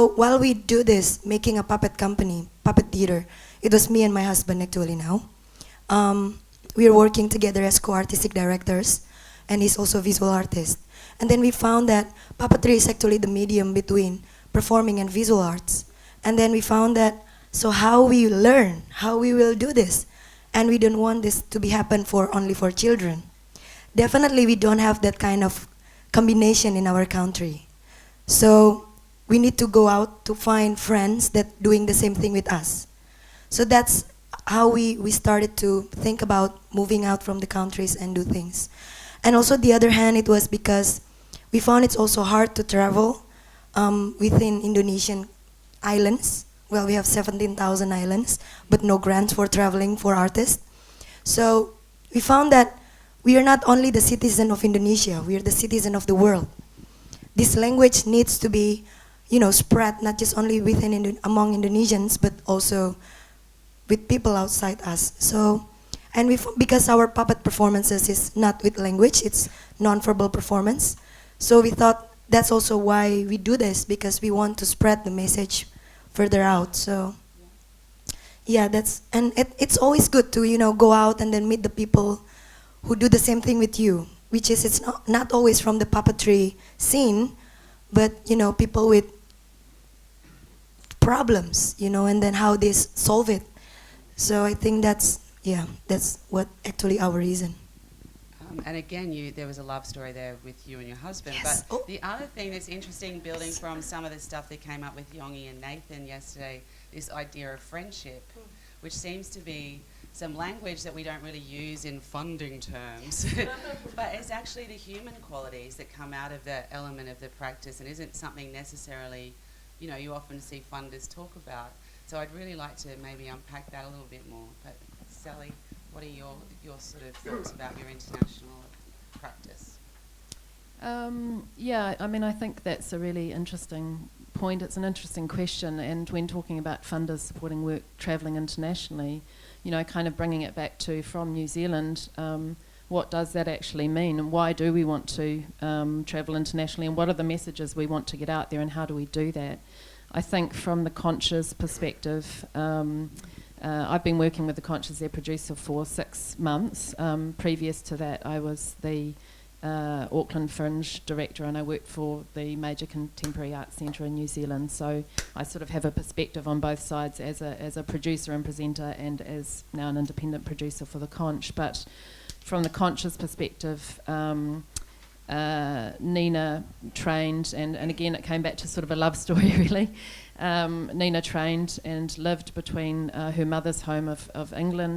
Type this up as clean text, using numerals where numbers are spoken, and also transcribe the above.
So while we do this, making a puppet company, puppet theater, it was me and my husband actually now. We are working together as co-artistic directors, and he's also a visual artist. And then we found that puppetry is actually the medium between performing and visual arts. And then we found that, so how we learn, how we will do this. And we don't want this to be happen for only for children. Definitely we don't have that kind of combination in our country. So we need to go out to find friends that doing the same thing with us. So that's how we started to think about moving out from the countries and do things. And also the other hand, it was because we found it's also hard to travel within Indonesian islands. Well, we have 17,000 islands, but no grants for traveling for artists. So we found that we are not only the citizen of Indonesia, we are the citizen of the world. This language needs to be, spread not just only within among Indonesians, but also with people outside us. So, and because our puppet performances is not with language, it's non-verbal performance. So we thought that's also why we do this, because we want to spread the message further out. So yeah, it's always good to go out and then meet the people who do the same thing with you, which is it's not always from the puppetry scene, but people with problems, and then how they solve it. So I think that's what actually our reason. And again, there was a love story there with you and your husband. Yes. But the other thing that's interesting, building from some of the stuff that came up with Yongi and Nathan yesterday, this idea of friendship, which seems to be some language that we don't really use in funding terms, but it's actually the human qualities that come out of that element of the practice, and isn't something necessarily, you often see funders talk about. So I'd really like to maybe unpack that a little bit more. But Sally, what are your sort of thoughts about your international practice? I think that's a really interesting point. It's an interesting question, and when talking about funders supporting work travelling internationally, kind of bringing it back to from New Zealand, what does that actually mean, and why do we want to travel internationally, and what are the messages we want to get out there, and how do we do that? I think from the Conchas perspective, I've been working with the Conchas, their producer, for 6 months. Previous to that, I was the Auckland Fringe director, and I worked for the major contemporary arts centre in New Zealand. So I sort of have a perspective on both sides as a producer and presenter, and as now an independent producer for the Conch. But from the Conch's perspective, Nina trained, and again it came back to sort of a love story really. Nina trained and lived between her mother's home of England